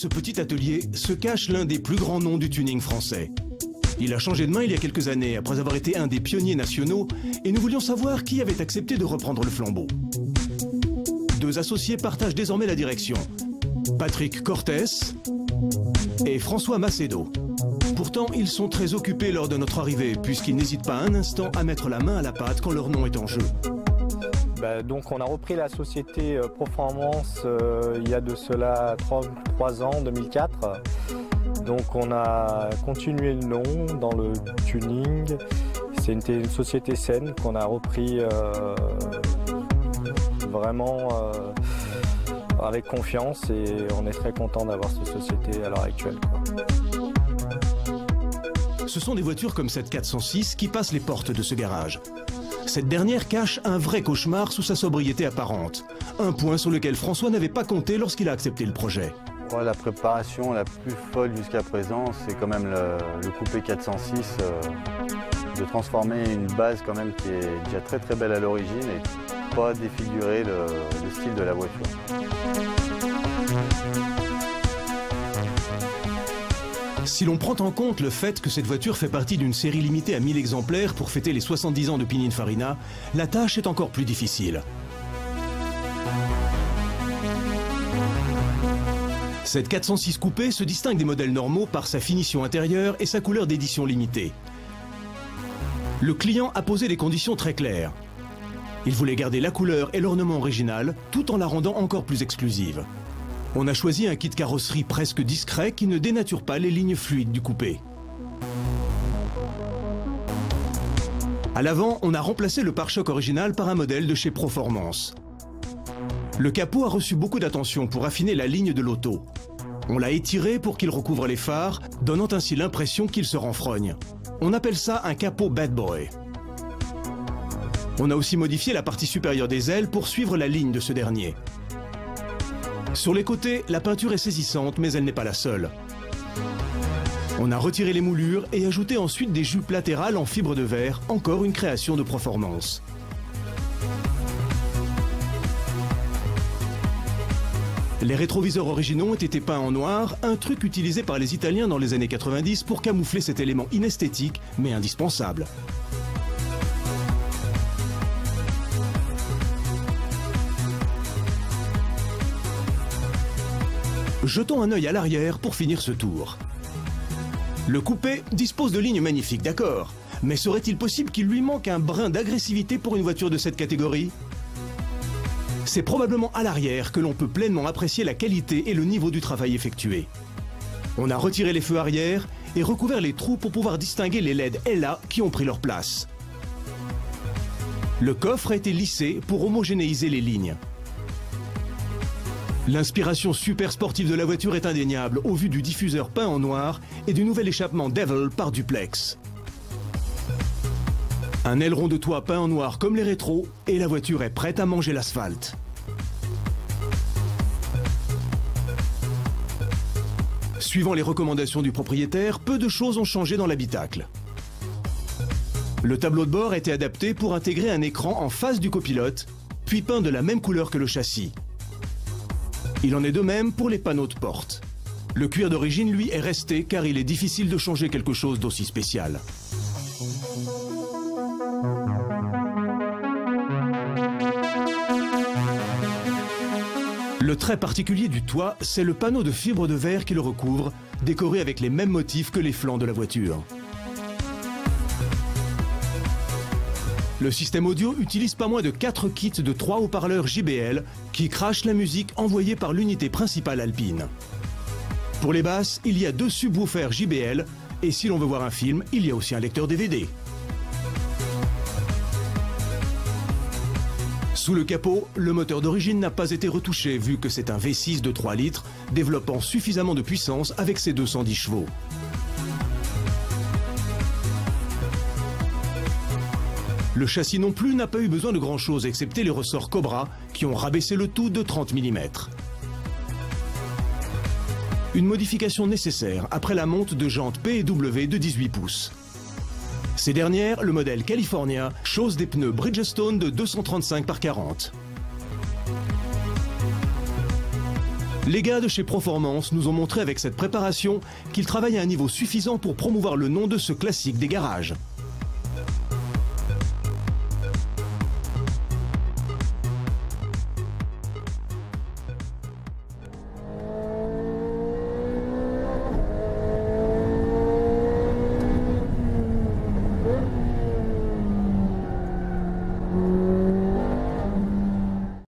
ce petit atelier se cache l'un des plus grands noms du tuning français. Il a changé de main il y a quelques années, après avoir été un des pionniers nationaux, et nous voulions savoir qui avait accepté de reprendre le flambeau. Deux associés partagent désormais la direction. Patrick Cortès et François Macedo. Pourtant, ils sont très occupés lors de notre arrivée, puisqu'ils n'hésitent pas un instant à mettre la main à la pâte quand leur nom est en jeu. Donc on a repris la société Proformance il y a de cela 3 ans, 2004. Donc on a continué le nom dans le tuning. C'est une société saine qu'on a repris vraiment avec confiance et on est très content d'avoir cette société à l'heure actuelle, quoi. Ce sont des voitures comme cette 406 qui passent les portes de ce garage. Cette dernière cache un vrai cauchemar sous sa sobriété apparente. Un point sur lequel François n'avait pas compté lorsqu'il a accepté le projet. Ouais, la préparation la plus folle jusqu'à présent, c'est quand même le coupé 406, de transformer une base quand même qui est déjà très très belle à l'origine et pas défigurer le style de la voiture. Si l'on prend en compte le fait que cette voiture fait partie d'une série limitée à 1000 exemplaires pour fêter les 70 ans de Pininfarina, la tâche est encore plus difficile. Cette 406 coupé se distingue des modèles normaux par sa finition intérieure et sa couleur d'édition limitée. Le client a posé des conditions très claires. Il voulait garder la couleur et l'ornement original, tout en la rendant encore plus exclusive. On a choisi un kit carrosserie presque discret qui ne dénature pas les lignes fluides du coupé. À l'avant, on a remplacé le pare-choc original par un modèle de chez Proformance. Le capot a reçu beaucoup d'attention pour affiner la ligne de l'auto. On l'a étiré pour qu'il recouvre les phares, donnant ainsi l'impression qu'il se renfrogne. On appelle ça un capot bad boy. On a aussi modifié la partie supérieure des ailes pour suivre la ligne de ce dernier. Sur les côtés, la peinture est saisissante, mais elle n'est pas la seule. On a retiré les moulures et ajouté ensuite des jupes latérales en fibre de verre, encore une création de Proformance. Les rétroviseurs originaux ont été peints en noir, un truc utilisé par les Italiens dans les années 90 pour camoufler cet élément inesthétique, mais indispensable. Jetons un œil à l'arrière pour finir ce tour. Le coupé dispose de lignes magnifiques, d'accord, mais serait-il possible qu'il lui manque un brin d'agressivité pour une voiture de cette catégorie ? C'est probablement à l'arrière que l'on peut pleinement apprécier la qualité et le niveau du travail effectué. On a retiré les feux arrière et recouvert les trous pour pouvoir distinguer les LED LA qui ont pris leur place. Le coffre a été lissé pour homogénéiser les lignes. L'inspiration super sportive de la voiture est indéniable au vu du diffuseur peint en noir et du nouvel échappement Devil par duplex. Un aileron de toit peint en noir comme les rétros et la voiture est prête à manger l'asphalte. Suivant les recommandations du propriétaire, peu de choses ont changé dans l'habitacle. Le tableau de bord a été adapté pour intégrer un écran en face du copilote, puis peint de la même couleur que le châssis. Il en est de même pour les panneaux de porte. Le cuir d'origine, lui, est resté car il est difficile de changer quelque chose d'aussi spécial. Le trait particulier du toit, c'est le panneau de fibre de verre qui le recouvre, décoré avec les mêmes motifs que les flancs de la voiture. Le système audio utilise pas moins de 4 kits de 3 haut-parleurs JBL qui crachent la musique envoyée par l'unité principale Alpine. Pour les basses, il y a 2 subwoofers JBL et si l'on veut voir un film, il y a aussi un lecteur DVD. Sous le capot, le moteur d'origine n'a pas été retouché vu que c'est un V6 de 3 litres développant suffisamment de puissance avec ses 210 chevaux. Le châssis non plus n'a pas eu besoin de grand-chose, excepté les ressorts Cobra, qui ont rabaissé le tout de 30 mm. Une modification nécessaire après la monte de jantes P et W de 18 pouces. Ces dernières, le modèle California, chose des pneus Bridgestone de 235 par 40. Les gars de chez Proformance nous ont montré avec cette préparation qu'ils travaillent à un niveau suffisant pour promouvoir le nom de ce classique des garages.